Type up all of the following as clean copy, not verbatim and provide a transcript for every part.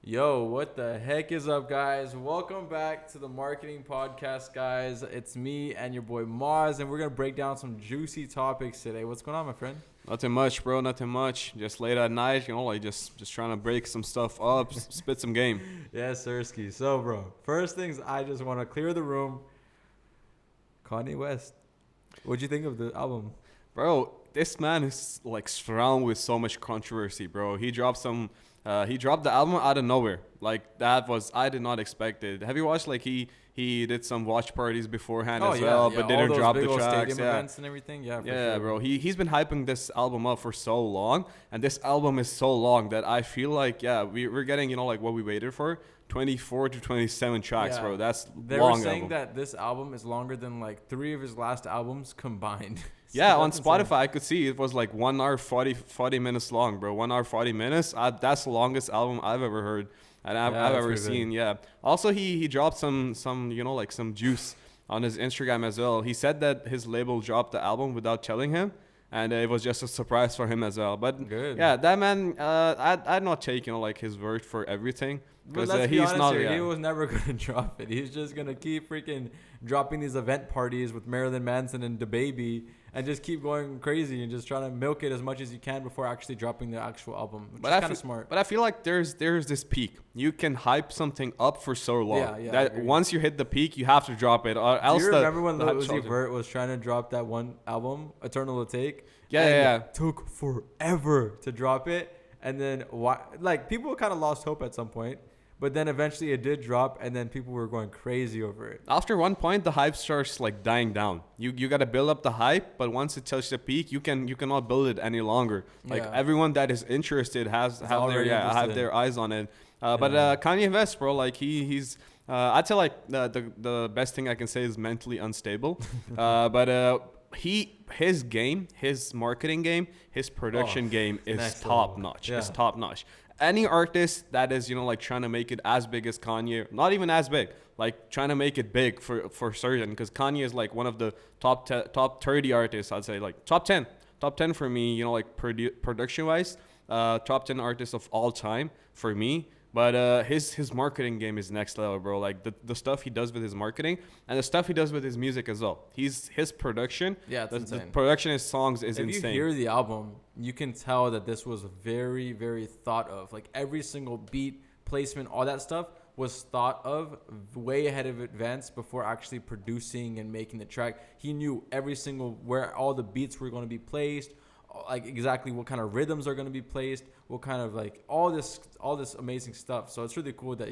Yo, what the heck is up, guys? Welcome back to the Marketing Podcast, guys. It's me and your boy Maz, and we're going to break down some juicy topics today. What's going on, my friend? Nothing much, bro. Nothing much. Just late at night, just trying to break some stuff up, spit some game. Yes, Sirski. So, bro, first things I just want to clear the room. Kanye West. What'd you think of the album? Bro, this man is like surrounded with so much controversy, bro. He dropped the album out of nowhere. Like I did not expect it. Have you watched he did some watch parties beforehand as well, but didn't drop the tracks. Stadium events and everything. Yeah, sure. Bro. He's been hyping this album up for so long, and this album is so long that I feel like we're getting what we waited for. 24 to 27 tracks, bro. That's they long. They were saying album. that this album is longer than like 3 of his last albums combined. So on Spotify, insane. I could see it was like 1 hour 40 minutes long, bro. 1 hour 40 minutes. That's the longest album I've ever heard and I've ever seen. Big. Yeah. Also, he dropped some some juice on his Instagram as well. He said that his label dropped the album without telling him, and it was just a surprise for him as well. But good. Yeah, that man, I'd not take his word for everything. But let's be honest here, he was never going to drop it. He's just going to keep freaking dropping these event parties with Marilyn Manson and DaBaby and just keep going crazy and just trying to milk it as much as you can before actually dropping the actual album, which is kind of smart. But I feel like there's this peak. You can hype something up for so long. That once you hit the peak, you have to drop it. Or else do you remember when Lil Uzi Vert was trying to drop that one album, Eternal to Take? Yeah. It took forever to drop it. And then people kind of lost hope at some point. But then eventually it did drop, and then people were going crazy over it. After one point, the hype starts dying down. You got to build up the hype, but once it touches the peak, you cannot build it any longer. Everyone that is interested have their eyes on it. But Kanye West, bro, he's I'd say the best thing I can say is mentally unstable. His marketing game, his production game is top notch. It's top notch. Any artist that is trying to make it as big as Kanye, not even as big, trying to make it big for certain, because Kanye is one of the top 30 artists, I'd say, top 10 for me, production wise, top 10 artists of all time for me. But his marketing game is next level, bro. The stuff he does with his marketing and the stuff he does with his music as well. His production, the production of his songs is insane. If you hear the album, you can tell that this was very, very thought of. Every single beat, placement, all that stuff was thought of way ahead of advance before actually producing and making the track. He knew every single where all the beats were going to be placed, exactly what kind of rhythms are going to be placed, what kind of all this amazing stuff. So it's really cool that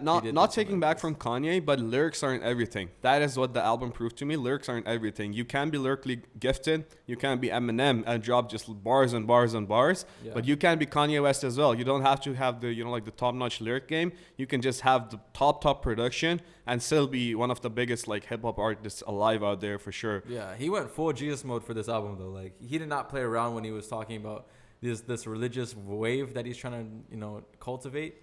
not taking back from Kanye, but lyrics aren't everything. That is what the album proved to me. Lyrics aren't everything. You can be lyrically gifted, you can be Eminem and drop just bars and bars and bars, but you can be Kanye West as well. You don't have to have the the top-notch lyric game. You can just have the top production and still be one of the biggest hip-hop artists alive out there for sure. Yeah, he went full Jesus mode for this album though. He did not play around when he was talking about this religious wave that he's trying to cultivate.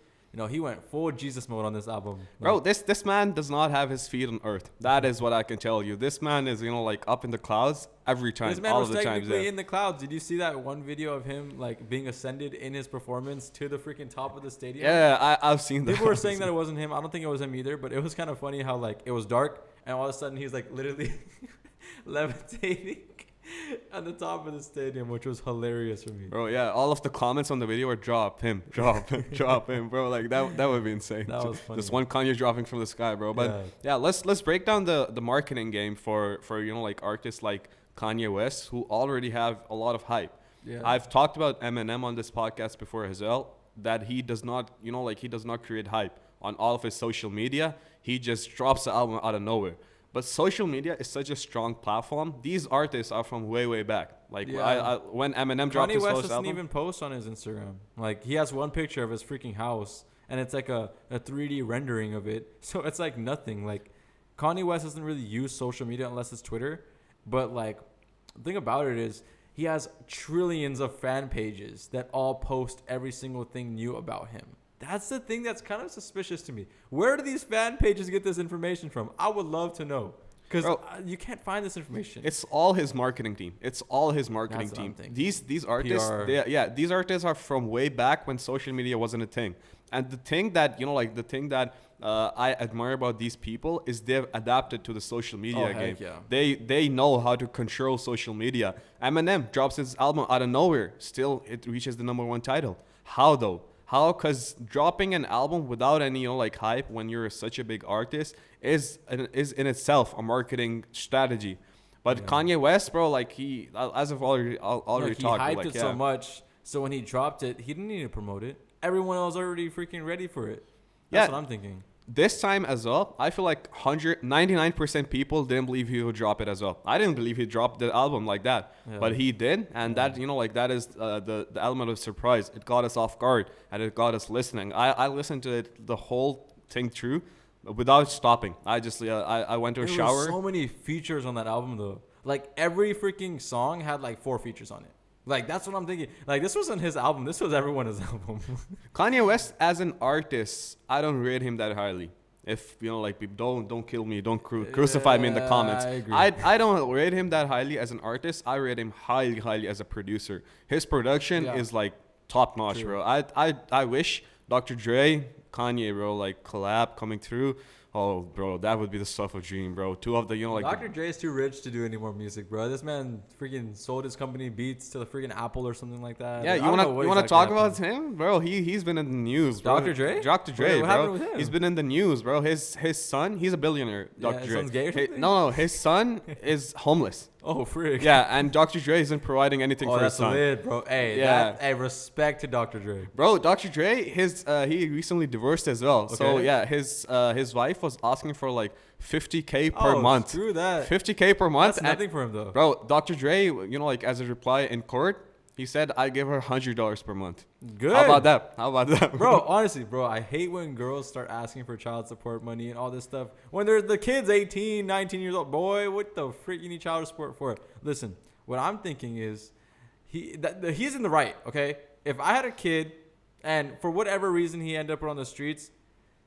He went full Jesus mode on this album. Bro, this man does not have his feet on earth. That is what I can tell you. This man is up in the clouds every time. This man was technically in the clouds. Did you see that one video of him being ascended in his performance to the freaking top of the stadium? Yeah, I've seen that. People were saying that it wasn't him. I don't think it was him either, but it was kind of funny how it was dark and all of a sudden he's literally levitating at the top of the stadium, which was hilarious for me. Bro, yeah, all of the comments on the video were drop him, drop him, bro. That would be insane. That was funny. Just one Kanye dropping from the sky, bro. But let's break down the marketing game for artists like Kanye West, who already have a lot of hype. Yeah. I've talked about Eminem on this podcast before as well, that he does not he does not create hype on all of his social media. He just drops the album out of nowhere. But social media is such a strong platform. These artists are from way back. When Eminem dropped his first album, Kanye West doesn't even post on his Instagram. He has one picture of his freaking house, and it's a 3D rendering of it. So it's nothing. Kanye West doesn't really use social media unless it's Twitter. But the thing about it is he has trillions of fan pages that all post every single thing new about him. That's the thing that's kind of suspicious to me. Where do these fan pages get this information from? I would love to know. Because you can't find this information. It's all his marketing team. It's all his marketing team. These artists, these artists are from way back when social media wasn't a thing. And the thing that I admire about these people is they've adapted to the social media game. Yeah. They know how to control social media. Eminem drops his album out of nowhere. Still, it reaches the #1 title. How though? How? Because dropping an album without any hype when you're such a big artist is in itself a marketing strategy. But Kanye West, bro, he as I've already talked, he hyped it so much. So when he dropped it, he didn't need to promote it. Everyone else already freaking ready for it. That's what I'm thinking. This time as well, I feel like 99% people didn't believe he would drop it as well. I didn't believe he'd drop the album like that, but he did, and that that is the element of surprise. It got us off guard, and it got us listening. I listened to it the whole thing through, without stopping. I just I went to a shower. There were so many features on that album though. Like every freaking song had like 4 features on it. Like, that's what I'm thinking. Like, this wasn't his album. This was everyone's album. Kanye West, as an artist, I don't rate him that highly. If, don't kill me. Don't crucify me in the comments. I agree. I don't rate him that highly as an artist. I rate him highly as a producer. His production is, top notch, bro. I wish Dr. Dre, Kanye, bro, collab coming through. Oh, bro, that would be the stuff of dream, bro. Two of the, Dr. Dre is too rich to do any more music, bro. This man freaking sold his company Beats to the freaking Apple or something like that. Yeah, you wanna talk about him, bro? He's been in the news, bro. Dr. Dre? Dr. Dre, Wait, what bro. happened with him? He's been in the news, bro. His son, he's a billionaire. Dr. Dre. His son's gay or something? No, his son is homeless. Oh, freak. Yeah, and Dr. Dre isn't providing anything for his son. Lit, bro. Hey, respect to Dr. Dre. Bro, Dr. Dre, he recently divorced as well. Okay. So yeah, his wife was asking for $50K per month. Screw that. $50K per month. That's nothing for him though. Bro, Dr. Dre, as a reply in court, he said, I give her $100 per month. Good. How about that? Bro, honestly, bro, I hate when girls start asking for child support money and all this stuff. When they're the kids 18, 19 years old. Boy, what the frick you need child support for? Listen, what I'm thinking is he's in the right, okay? If I had a kid and for whatever reason he ended up on the streets,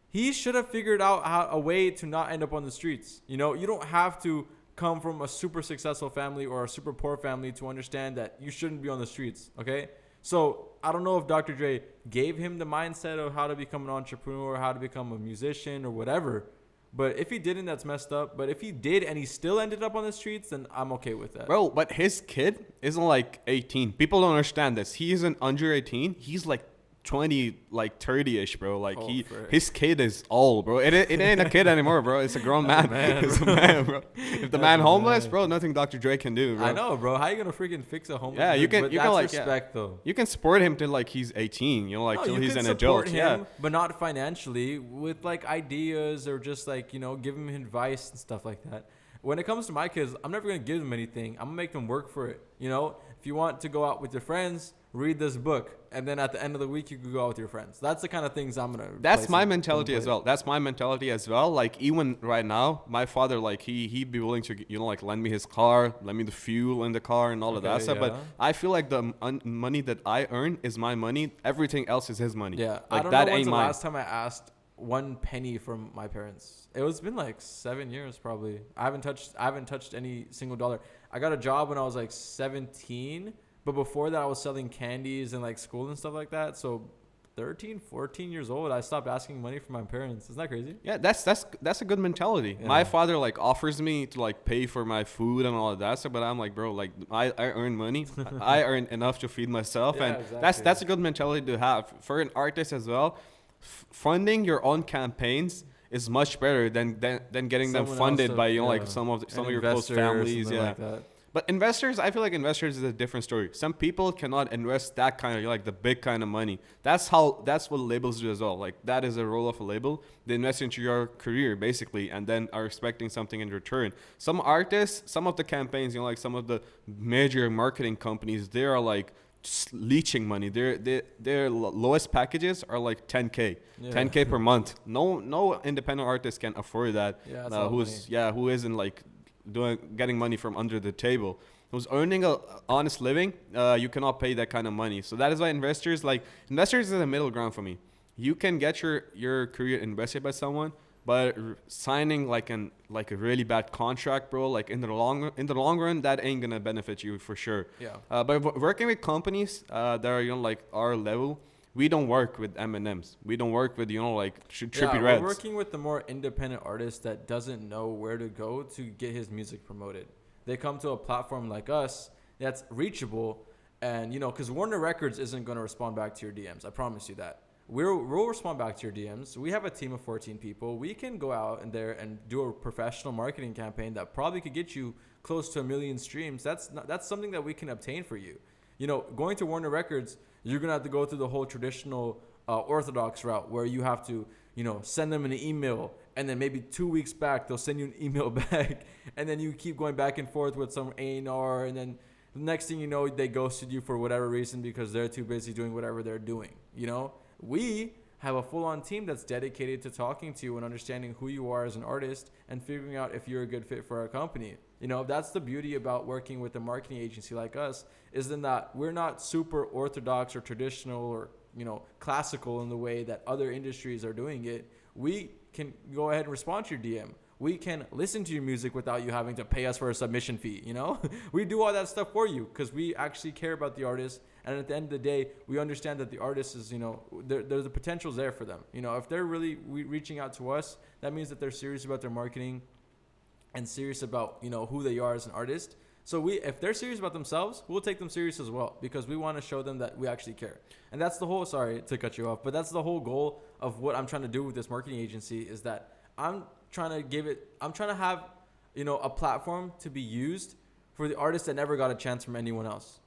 he should have figured out a way to not end up on the streets. You don't have to come from a super successful family or a super poor family to understand that you shouldn't be on the streets, okay? So I don't know if Dr. Dre gave him the mindset of how to become an entrepreneur, how to become a musician or whatever. But if he didn't, that's messed up. But if he did and he still ended up on the streets, then I'm okay with that. Bro, but his kid isn't 18. People don't understand this. He isn't under 18. He's 20, 30-ish, bro. His kid is old, bro. It ain't a kid anymore, bro. It's a grown man. It's a man, bro. If the man homeless, bro, nothing Dr. Dre can do, bro. I know, bro. How you gonna freaking fix a homeless? Yeah, you can. Respect, though. You can support him till he's 18. Till he's an adult. Him, but not financially. With ideas or just give him advice and stuff like that. When it comes to my kids, I'm never gonna give them anything. I'm gonna make them work for it. If you want to go out with your friends, read this book, and then at the end of the week you could go out with your friends. That's the kind of things I'm gonna. That's my mentality as well. That's my mentality as well. Even right now, my father he'd be willing to lend me his car, lend me the fuel in the car and all of that stuff. Yeah. But I feel like the money that I earn is my money. Everything else is his money. Yeah, I don't know when's the last time I asked 1 penny from my parents. It's been 7 years probably. I haven't touched any single dollar. I got a job when I was 17. But before that, I was selling candies in school and stuff like that. So 13, 14 years old, I stopped asking money from my parents. Isn't that crazy? Yeah, that's a good mentality. Yeah. My father offers me to pay for my food and all of that stuff, but I'm bro, I earn money. I earn enough to feed myself, and exactly. That's a good mentality to have for an artist as well. Funding your own campaigns is much better than getting them funded by some of your close families. Yeah. Like that. But investors, I feel like investors is a different story. Some people cannot invest that kind of the big kind of money. That's what labels do as well. That is a role of a label. They invest into your career basically, and then are expecting something in return. Some artists, some of the campaigns, some of the major marketing companies, they are just leeching money. Their lowest packages are $10K, yeah. $10K per month. No independent artist can afford that. Yeah, who isn't getting money from under the table, who's earning a honest living. You cannot pay that kind of money. So that is why investors is a middle ground for me. You can get your career invested by someone, But signing like a really bad contract, bro, like in the long run, that ain't gonna benefit you for sure. Yeah. But working with companies that are like our level, we don't work with M&Ms. We don't work with like trippy reds. We're working with the more independent artist that doesn't know where to go to get his music promoted. They come to a platform like us that's reachable, and because Warner Records isn't going to respond back to your DMs. I promise you that. We'll respond back to your DMs. We have a team of 14 people. We can go out in there and do a professional marketing campaign that probably could get you close to 1 million streams. That's something that we can obtain for you. Going to Warner Records, you're gonna have to go through the whole traditional orthodox route where you have to send them an email, and then maybe 2 weeks back they'll send you an email back, and then you keep going back and forth with some A&R, and then the next thing you know, they ghosted you for whatever reason because they're too busy doing whatever they're doing. We have a full-on team that's dedicated to talking to you and understanding who you are as an artist and figuring out if you're a good fit for our company. That's the beauty about working with a marketing agency like us, is in that we're not super orthodox or traditional or classical in the way that other industries are doing it. We can go ahead and respond to your DM. We can listen to your music without you having to pay us for a submission fee. We do all that stuff for you because we actually care about the artist. And at the end of the day, we understand that the artist is, there's the potential's there for them. If they're really reaching out to us, that means that they're serious about their marketing and serious about, who they are as an artist. So if they're serious about themselves, we'll take them serious as well, because we want to show them that we actually care. And that's the whole, sorry to cut you off, but that's the whole goal of what I'm trying to do with this marketing agency, is that I'm trying to have, a platform to be used for the artists that never got a chance from anyone else.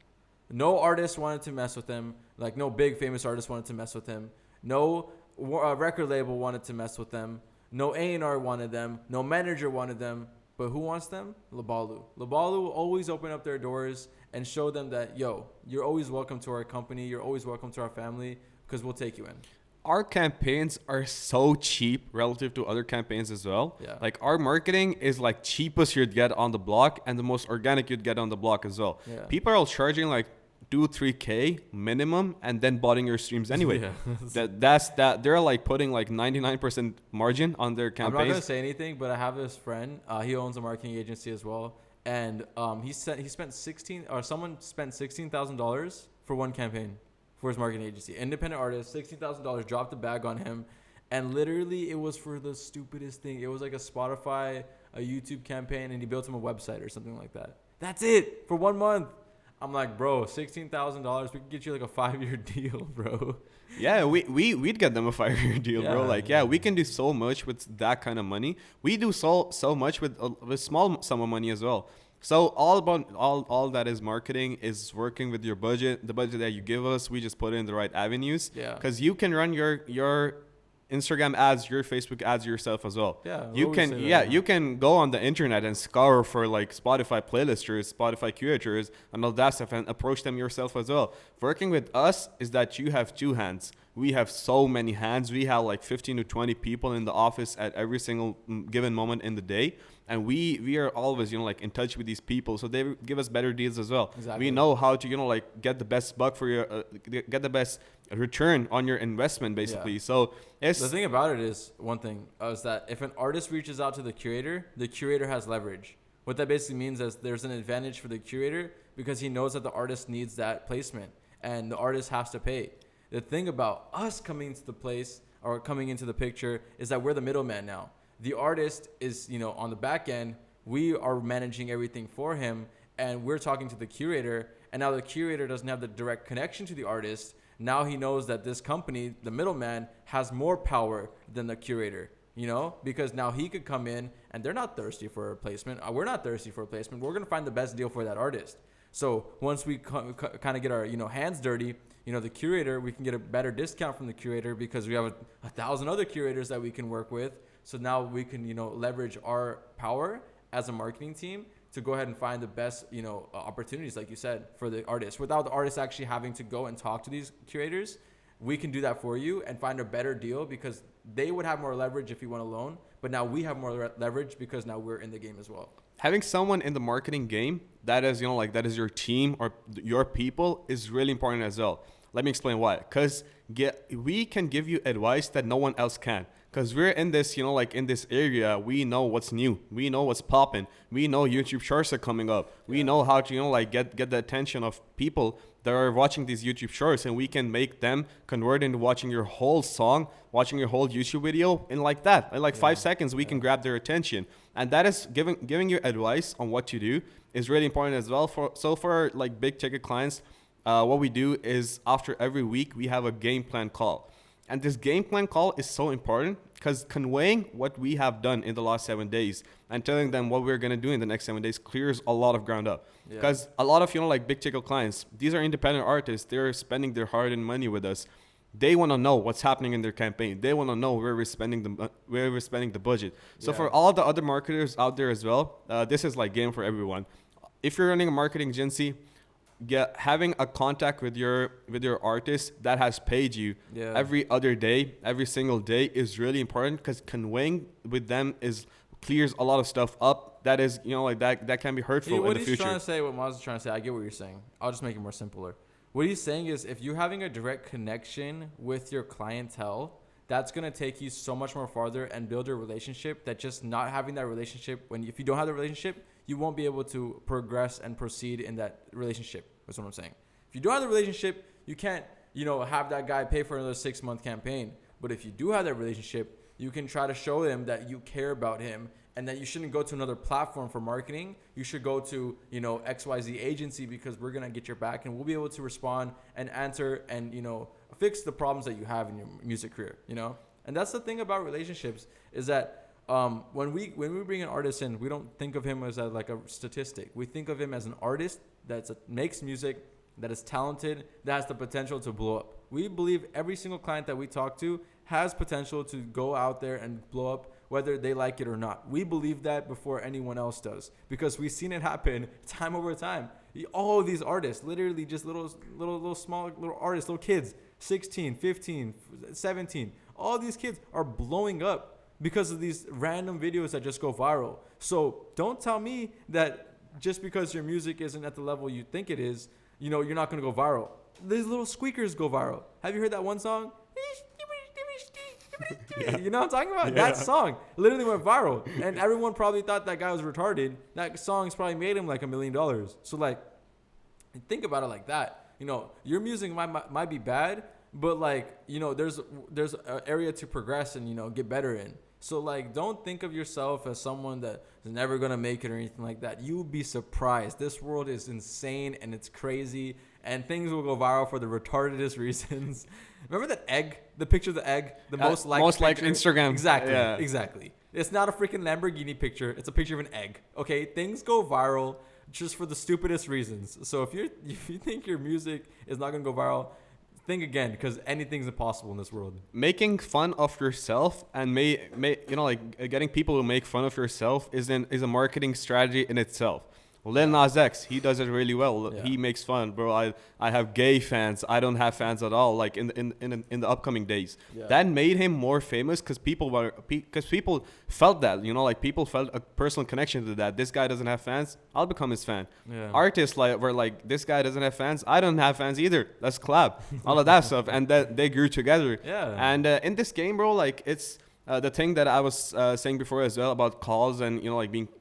No artist wanted to mess with him. Like, no big famous artist wanted to mess with him. No record label wanted to mess with them. No A&R wanted them. No manager wanted them. But who wants them? Leballoo. Leballoo will always open up their doors and show them that, you're always welcome to our company. You're always welcome to our family, because we'll take you in. Our campaigns are so cheap relative to other campaigns as well. Yeah. Like, our marketing is like cheapest you'd get on the block and the most organic you'd get on the block as well. Yeah. People are all charging like 2-3K minimum and then botting your streams anyway. Yeah. That's they're like putting like 99% margin on their campaigns. I'm not gonna say anything, but I have this friend. He owns a marketing agency as well, and someone spent $16,000 for one campaign for his marketing agency. Independent artist, $16,000, dropped the bag on him, and literally it was for the stupidest thing. It was like a Spotify, a YouTube campaign, and he built him a website or something like that. That's it for 1 month. I'm like, bro, $16,000, we could get you like a 5-year deal, bro. Yeah, we'd get them a 5-year deal, bro. Like, we can do so much with that kind of money. We do so much with small sum of money as well. So all that is marketing is working with your budget, the budget that you give us. We just put it in the right avenues. Yeah. Because you can run your Instagram ads, your Facebook ads yourself as well. Yeah. You can go on the internet and scour for like Spotify playlisters, Spotify curators, and all that stuff, and approach them yourself as well. Working with us is that you have two hands. We have so many hands. We have like 15 to 20 people in the office at every single given moment in the day. And we are always, like in touch with these people. So they give us better deals as well. Exactly. We know how to, like get the best buck for your, get the best return on your investment, basically. Yeah. So the thing about it is, one thing is that if an artist reaches out to the curator has leverage. What that basically means is there's an advantage for the curator because he knows that the artist needs that placement and the artist has to pay. The thing about us coming into the place or coming into the picture is that we're the middleman now. The artist is, on the back end, we are managing everything for him, and we're talking to the curator, and now the curator doesn't have the direct connection to the artist. Now he knows that this company, the middleman, has more power than the curator, because now he could come in, and they're not thirsty for a replacement. We're not thirsty for a replacement. We're going to find the best deal for that artist. So once we kind of get our, hands dirty, the curator, we can get a better discount from the curator because we have 1,000 other curators that we can work with. So now we can, leverage our power as a marketing team to go ahead and find the best, opportunities, like you said, for the artist. Without the artist actually having to go and talk to these curators, we can do that for you and find a better deal because they would have more leverage if you went alone. But now we have more leverage because now we're in the game as well. Having someone in the marketing game that is, that is your team or your people is really important as well. Let me explain why. Because we can give you advice that no one else can. Because we're in this, like in this area, we know what's new. We know what's popping. We know YouTube shorts are coming up. We know how to, like get the attention of people that are watching these YouTube shorts, and we can make them convert into watching your whole song, watching your whole YouTube video in like that. In like 5 seconds, we can grab their attention. And that is giving you advice on what to do is really important as well. For like big ticket clients, what we do is after every week, we have a game plan call. And this game plan call is so important because conveying what we have done in the last 7 days and telling them what we're going to do in the next 7 days clears a lot of ground up. Because a lot of, like big ticket clients, these are independent artists. They're spending their hard-earned money with us. They want to know what's happening in their campaign. They want to know where we're spending the budget. So for all the other marketers out there as well, this is like game for everyone. If you're running a marketing agency, having a contact with your artist that has paid you every other day, every single day is really important because conveying with them clears a lot of stuff up. That is, like that can be hurtful in the future. What he's trying to say, what Maz is trying to say, I get what you're saying. I'll just make it more simpler. What he's saying is if you're having a direct connection with your clientele, that's going to take you so much more farther and build a relationship that just not having that relationship, if you don't have the relationship, you won't be able to progress and proceed in that relationship. That's what I'm saying. If you don't have the relationship, you can't, have that guy pay for another 6-month campaign. But if you do have that relationship, you can try to show him that you care about him and that you shouldn't go to another platform for marketing. You should go to, XYZ agency because we're going to get your back and we'll be able to respond and answer and, fix the problems that you have in your music career, And that's the thing about relationships is that when we bring an artist in, we don't think of him as like a statistic. We think of him as an artist that makes music, that is talented, that has the potential to blow up. We believe every single client that we talk to has potential to go out there and blow up, whether they like it or not. We believe that before anyone else does because we've seen it happen time over time. All of these artists, literally just little small little artists, little kids, 16, 15, 17, all these kids are blowing up because of these random videos that just go viral. So don't tell me that just because your music isn't at the level you think it is, you're not going to go viral. These little squeakers go viral. Have you heard that one song? You know what I'm talking about? Yeah. That song literally went viral. And everyone probably thought that guy was retarded. That song's probably made him like $1 million. So like, think about it like that. Your music might be bad, but like, there's an area to progress and, get better in. So like, don't think of yourself as someone that is never going to make it or anything like that. You'll be surprised. This world is insane and it's crazy and things will go viral for the retardedest reasons. Remember that egg, the picture of the egg, the most liked Instagram. Exactly. Yeah. Exactly. It's not a freaking Lamborghini picture. It's a picture of an egg. Okay. Things go viral just for the stupidest reasons. So if you think your music is not going to go viral, think again, because anything's impossible in this world. Making fun of yourself and getting people to make fun of yourself is a marketing strategy in itself. Lil Nas X, he does it really well. Yeah. He makes fun, bro. I have gay fans. I don't have fans at all. Like in the upcoming days, that made him more famous because people felt that. People felt a personal connection to that. This guy doesn't have fans. I'll become his fan. Yeah. Artists were like, this guy doesn't have fans. I don't have fans either. Let's collab. All of that stuff, and that they grew together. Yeah. And in this game, bro, like it's the thing that I was saying before as well about calls and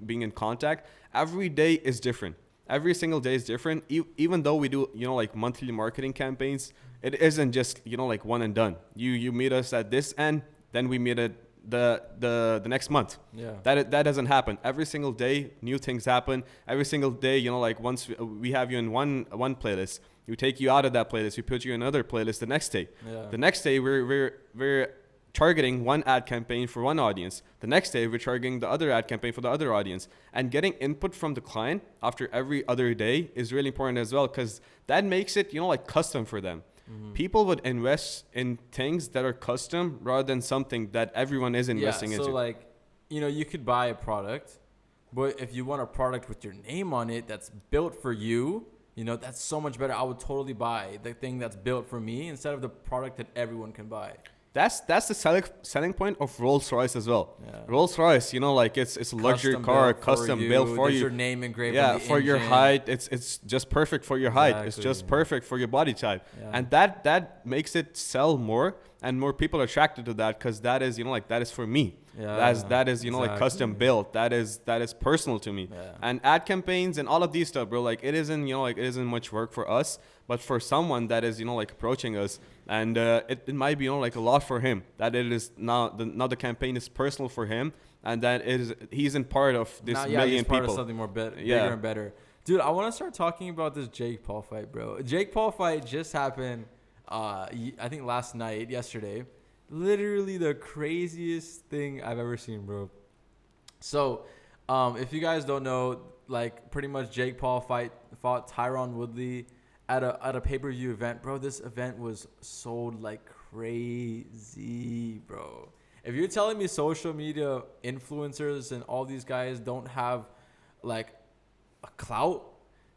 being in contact. Every day is different. Every single day is different. Even though we do, monthly marketing campaigns, it isn't just, one and done. You meet us at this end, then we meet at the next month. Yeah. That doesn't happen. Every single day, new things happen. Every single day, once we have you in one playlist, we take you out of that playlist, we put you in another playlist the next day. Yeah. The next day, we're targeting one ad campaign for one audience. The next day, we're targeting the other ad campaign for the other audience. And getting input from the client after every other day is really important as well because that makes it, custom for them. Mm-hmm. People would invest in things that are custom rather than something that everyone is investing into. So you could buy a product, but if you want a product with your name on it that's built for you, that's so much better. I would totally buy the thing that's built for me instead of the product that everyone can buy. That's the selling point of Rolls Royce as well. Yeah. Rolls Royce, like it's a luxury car, custom built for you. Your name engraved. Yeah, on the for engine. your height, it's just perfect for your height. It's just perfect for your body type, and that makes it sell more, and more people are attracted to that because that is that is for me. Yeah, that is like custom built. That is personal to me. Yeah. And ad campaigns and all of these stuff, bro. Like it isn't it isn't much work for us, but for someone that is like approaching us, and it might be like a lot for him. That it is now the campaign is personal for him, and that he's in part of this million he's part people. Of something more bigger and better. Dude, I want to start talking about this Jake Paul fight, bro. Jake Paul fight just happened. I think yesterday. Literally the craziest thing I've ever seen, bro. So, if you guys don't know, like pretty much Jake Paul fought Tyron Woodley at a pay-per-view event, bro. This event was sold like crazy, bro. If you're telling me social media influencers and all these guys don't have like a clout,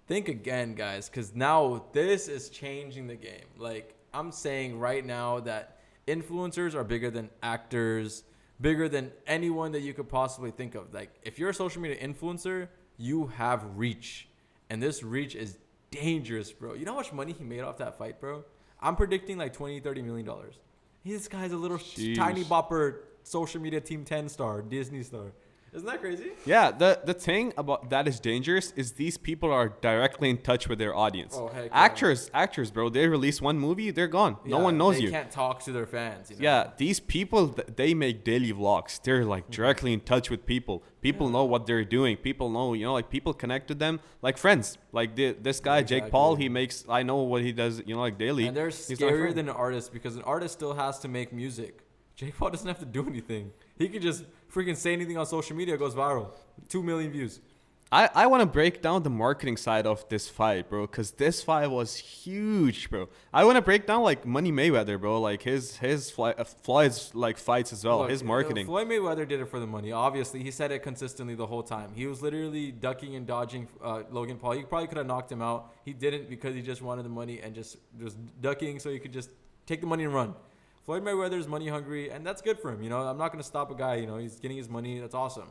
think again, guys, because now this is changing the game. Like I'm saying right now that influencers are bigger than actors, bigger than anyone that you could possibly think of. Like, if you're a social media influencer, you have reach. And this reach is dangerous, bro. You know how much money he made off that fight, bro? I'm predicting like $20-30 million. This guy's a little tiny bopper social media Team 10 star, Disney star. Isn't that crazy? Yeah, the thing about that is dangerous is these people are directly in touch with their audience. Oh, heck actors, bro. They release one movie, they're gone. No one knows you. They can't talk to their fans. Yeah, these people, they make daily vlogs. They're like directly in touch with people. People know what they're doing. People know, like people connect to them like friends. Like this guy, Jake Paul, I know what he does, like daily. And they're scarier than an artist because an artist still has to make music. Jake Paul doesn't have to do anything. He could just freaking say anything on social media, it goes viral. 2 million views. I want to break down the marketing side of this fight, bro, because this fight was huge, bro. I want to break down like Money Mayweather, bro, like his Floyd's like fights as well. Look, his marketing. Floyd Mayweather did it for the money. Obviously, he said it consistently the whole time. He was literally ducking and dodging Logan Paul. He probably could have knocked him out. He didn't because he just wanted the money and just ducking so he could just take the money and run. Floyd Mayweather is money hungry, and that's good for him. I'm not gonna stop a guy. He's getting his money. That's awesome.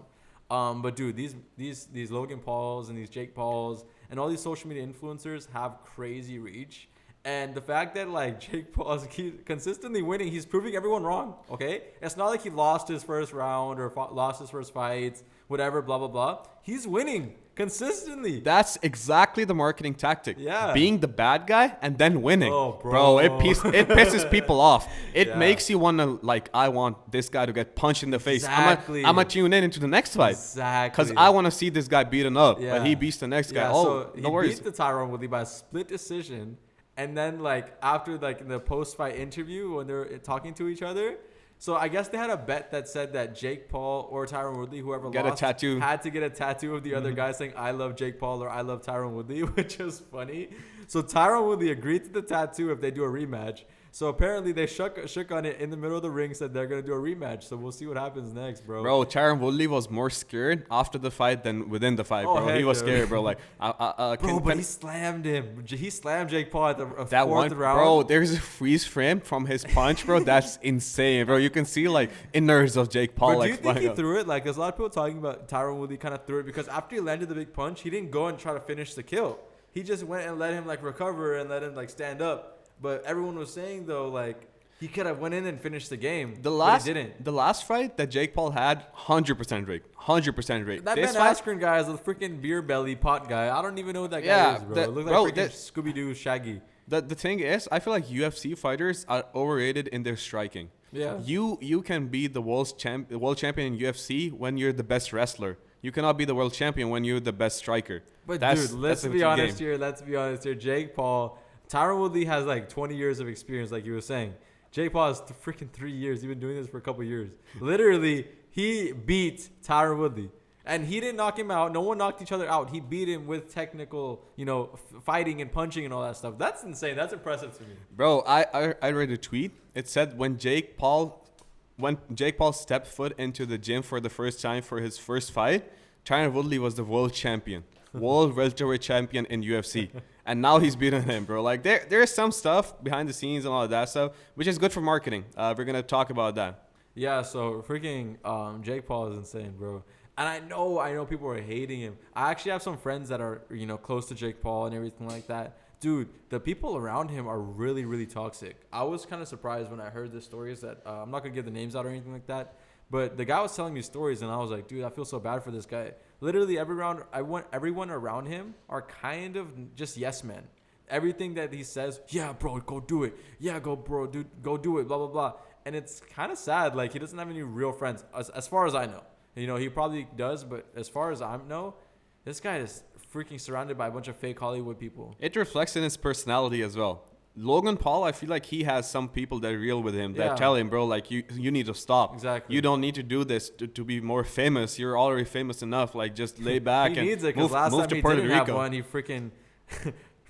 But dude, these Logan Pauls and these Jake Pauls and all these social media influencers have crazy reach. And the fact that like Jake Paul is consistently winning, he's proving everyone wrong. Okay, it's not like he lost his first round or lost his first fights, whatever, blah blah blah. He's winning consistently. That's exactly the marketing tactic. Yeah. Being the bad guy and then winning. Oh, bro. It pisses people off. It makes you want to, like, I want this guy to get punched in the face. Exactly. I'm going to tune into the next fight. Exactly. Because I want to see this guy beaten up. Yeah. But he beats the next guy. So no worries. He beat the Tyron Woodley by a split decision. And then, like, after, like, in the post-fight interview when they're talking to each other, so I guess they had a bet that said that Jake Paul or Tyron Woodley, whoever lost, had to get a tattoo of the other guy saying, I love Jake Paul or I love Tyron Woodley, which is funny. So Tyron Woodley agreed to the tattoo if they do a rematch. So apparently they shook on it in the middle of the ring, said they're going to do a rematch. So we'll see what happens next, bro. Bro, Tyron Woodley was more scared after the fight than within the fight, bro. He was scared, bro. Like, but he slammed him. He slammed Jake Paul at the that fourth round. Bro, there's a freeze frame from his punch, bro. That's insane, bro. You can see, like, innards of Jake Paul. But do you think he threw it? Like, there's a lot of people talking about Tyron Woodley kind of threw it because after he landed the big punch, he didn't go and try to finish the kill. He just went and let him, like, recover and let him, like, stand up. But everyone was saying, though, like, he could have went in and finished the game. But he didn't. The last fight that Jake Paul had, 100% rigged. 100% rigged. That Ben Askren guy is a freaking beer belly pot guy. I don't even know who that guy is, bro. It looks like freaking Scooby-Doo Shaggy. The thing is, I feel like UFC fighters are overrated in their striking. Yeah. You can be the world champion in UFC when you're the best wrestler. You cannot be the world champion when you're the best striker. But dude, let's be honest here. Jake Paul, Tyron Woodley has like 20 years of experience, like you were saying. Jake Paul has freaking 3 years. He's been doing this for a couple of years. Literally, he beat Tyron Woodley. And he didn't knock him out. No one knocked each other out. He beat him with technical, fighting and punching and all that stuff. That's insane. That's impressive to me. Bro, I read a tweet. It said when Jake Paul stepped foot into the gym for the first time for his first fight, Tyron Woodley was the world champion, world welterweight champion in UFC, and now he's beating him, bro. Like there's some stuff behind the scenes and all of that stuff, which is good for marketing. We're gonna talk about that. Yeah, so freaking Jake Paul is insane, bro. And I know people are hating him. I actually have some friends that are, close to Jake Paul and everything like that. Dude, the people around him are really, really toxic. I was kind of surprised when I heard the stories that I'm not going to give the names out or anything like that. But the guy was telling me stories, and I was like, dude, I feel so bad for this guy. Literally, everyone around him are kind of just yes men. Everything that he says, yeah, bro, go do it. Yeah, bro, dude, go do it, blah, blah, blah. And it's kind of sad. Like, he doesn't have any real friends, as far as I know. He probably does, but as far as I know, this guy is freaking surrounded by a bunch of fake Hollywood people. It reflects in his personality as well. Logan Paul, I feel like he has some people that are real with him that tell him, bro, like, you need to stop. Exactly. You don't need to do this to be more famous. You're already famous enough. Like, just lay back he and needs it, because last move time to he Puerto didn't Rico. have one, he freaking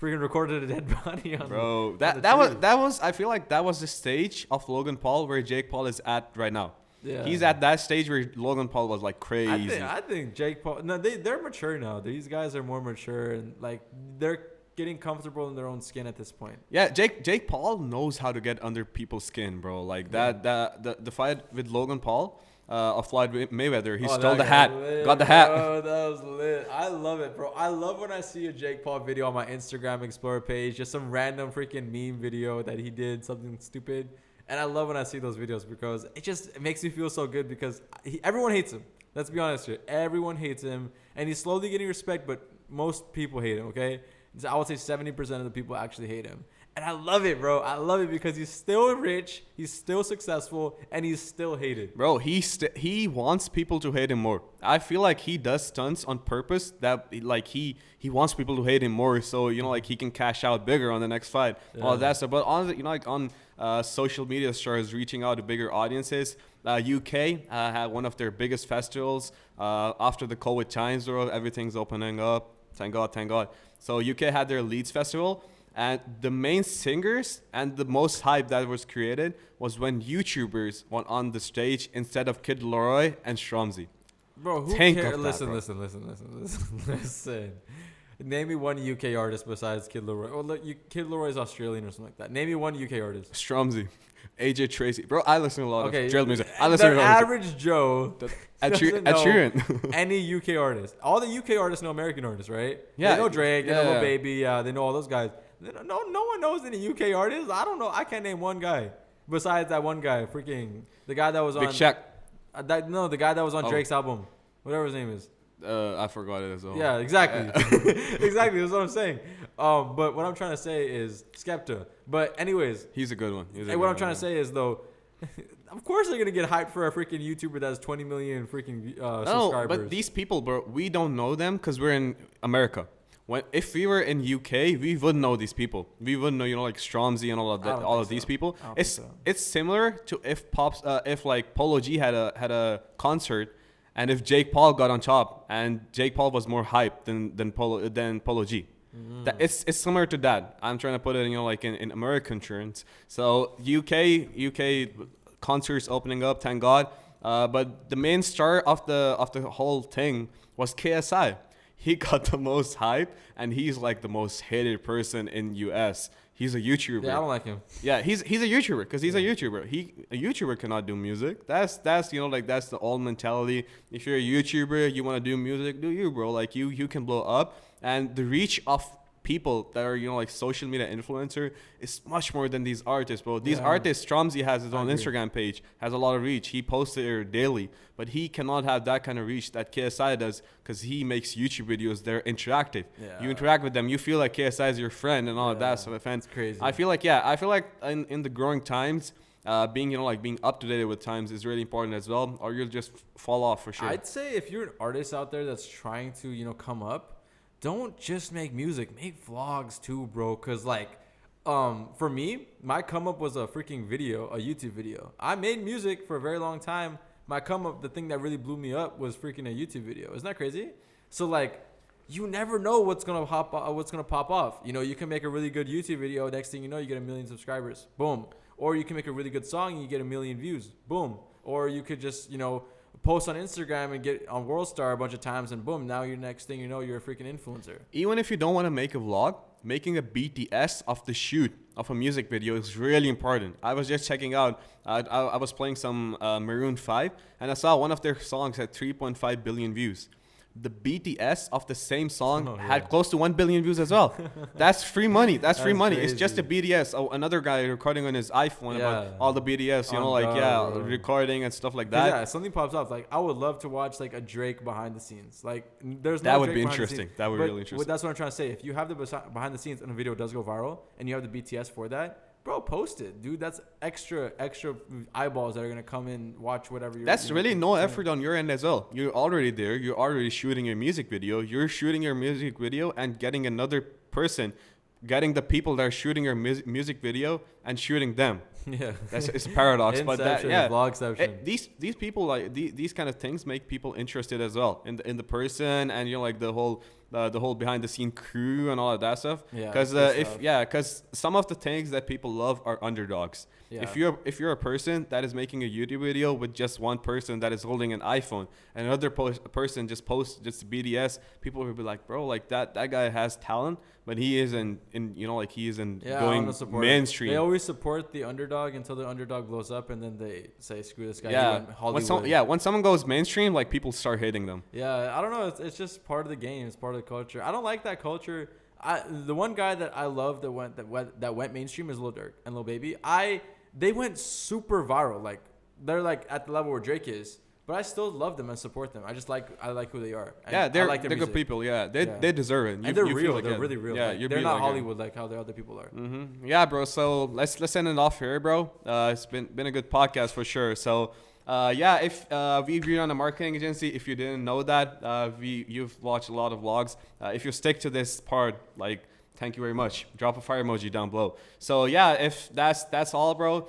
recorded a dead body on bro. That was I feel like that was the stage of Logan Paul where Jake Paul is at right now. Yeah. He's at that stage where Logan Paul was like crazy. I think Jake Paul. No, they're mature now. These guys are more mature and like they're getting comfortable in their own skin at this point. Yeah, Jake Paul knows how to get under people's skin, bro. Like the fight with Logan Paul, Floyd Mayweather, he stole the hat, got the hat. Oh, that was lit. I love it, bro. I love when I see a Jake Paul video on my Instagram Explorer page, just some random freaking meme video that he did something stupid. And I love when I see those videos because it makes me feel so good because everyone hates him. Let's be honest here. Everyone hates him. And he's slowly getting respect, but most people hate him, okay? So I would say 70% of the people actually hate him. And I love it, bro. I love it because he's still rich, he's still successful, and he's still hated. Bro, he wants people to hate him more. I feel like he does stunts on purpose that like he wants people to hate him more, so like he can cash out bigger on the next fight. Yeah. All that stuff. But on like on social media stars reaching out to bigger audiences. UK had one of their biggest festivals after the COVID times, bro. Everything's opening up. Thank God. So UK had their Leeds festival. And the main singers and the most hype that was created was when YouTubers went on the stage instead of Kid Laroi and Stromzy. Bro, who cares? Listen. Name me one UK artist besides Kid Laroi. Oh, look, Kid Laroi is Australian or something like that. Name me one UK artist. Stromzy. AJ Tracy. Bro, I listen to a lot of drill music. I listen to average Joe doesn't know any UK artist. All the UK artists know American artists, right? Yeah. They know Drake, they know Lil Baby, they know all those guys. No one knows any UK artists. I don't know. I can't name one guy besides that one guy. Freaking the guy that was on Big Shaq. The guy that was on Drake's album, whatever his name is. I forgot it as well. Yeah, exactly. Exactly. That's what I'm saying. But what I'm trying to say is Skepta. But anyways, he's a good one. What I'm trying to say is though, of course they're gonna get hyped for a freaking YouTuber that has 20 million freaking subscribers. But these people, bro, we don't know them because we're in America. If we were in UK, we would know these people. We would know, like Stromzy and all of these people. It's similar to if like Polo G had a concert, and if Jake Paul got on top, and Jake Paul was more hyped than Polo G. That it's similar to that. I'm trying to put it, like in American terms. So UK concerts opening up, thank God. But the main star of the whole thing was KSI. He got the most hype, and he's like the most hated person in US. He's a YouTuber. Yeah, I don't like him. Yeah, he's a YouTuber because he's a YouTuber. A YouTuber cannot do music. That's that's the old mentality. If you're a YouTuber, you want to do music, do you, bro? Like you can blow up, and the reach of people that are like social media influencer is much more than these artists, bro. These artists, Stromzy has his own Instagram page, has a lot of reach. He posts it daily, but he cannot have that kind of reach that KSI does because he makes YouTube videos. They're interactive. Yeah. You interact with them, you feel like KSI is your friend and all of that stuff. And it's crazy. I feel like in the growing times, being being up to date with times is really important as well, or you'll just fall off for sure. I'd say if you're an artist out there that's trying to come up, don't just make music, make vlogs too, bro. Cause like, for me, my come up was a freaking video, a YouTube video. I made music for a very long time. My come up, the thing that really blew me up was freaking a YouTube video. Isn't that crazy? So like, you never know what's gonna pop off. You can make a really good YouTube video. Next thing you know, you get 1 million subscribers. Boom. Or you can make a really good song and you get 1 million views. Boom. Or you could just, post on Instagram and get on World Star a bunch of times, and boom, now you're next thing you know, you're a freaking influencer. Even if you don't want to make a vlog, making a BTS of the shoot of a music video is really important. I was just checking out, I was playing some Maroon 5, and I saw one of their songs had 3.5 billion views. The BTS of the same song had close to 1 billion views as well. That's free money. That's free money. Crazy. It's just a BTS. Oh, another guy recording on his iPhone about all the BTS, you know, like, bro. Recording and stuff like that. Yeah, something pops up. Like, I would love to watch, like, a Drake behind the scenes. Like, there's no that would Drake be interesting. That would be really interesting. That's what I'm trying to say. If you have the behind the scenes and a video does go viral and you have the BTS for that, bro, post it, dude. That's extra eyeballs that are gonna come in, watch whatever you're. That's really no effort on your end as well. You're already there. You're already shooting your music video. You're shooting your music video and getting another person, getting the people that are shooting your music video and shooting them. Yeah, it's a paradox, but vlogception. These people, like these kind of things make people interested as well in the person, and you know, like the whole behind the scene crew and all of that stuff. Yeah, because some of the things that people love are underdogs. Yeah. If you're a person that is making a YouTube video with just one person that is holding an iPhone and another person just posts just BDS, people will be like, bro, like that guy has talent, but he isn't going mainstream. They always support the underdog until the underdog blows up, and then they say, screw this guy. When someone goes mainstream, like people start hating them. Yeah, I don't know. It's just part of the game. It's part of the culture. I don't like that culture. The one guy that I love that went mainstream is Lil Durk and Lil Baby. They went super viral. Like, they're like at the level where Drake is, but I still love them and support them. I like who they are. And yeah, they're good people. Yeah, they deserve it. And they're real. They're really real. Yeah, like, they're not Hollywood like how the other people are. Mm-hmm. Yeah, bro. So let's end it off here, bro. It's been a good podcast for sure. So. If we agree on a marketing agency, if you didn't know that, you've watched a lot of vlogs. If you stick to this part, like, thank you very much. Drop a fire emoji down below. So yeah, if that's all, bro.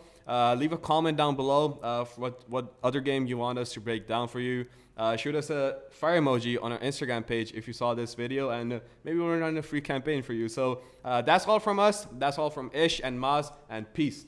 Leave a comment down below for what other game you want us to break down for you. Shoot us a fire emoji on our Instagram page if you saw this video, and maybe we'll run a free campaign for you. So that's all from us. That's all from Ish and Maz, and peace.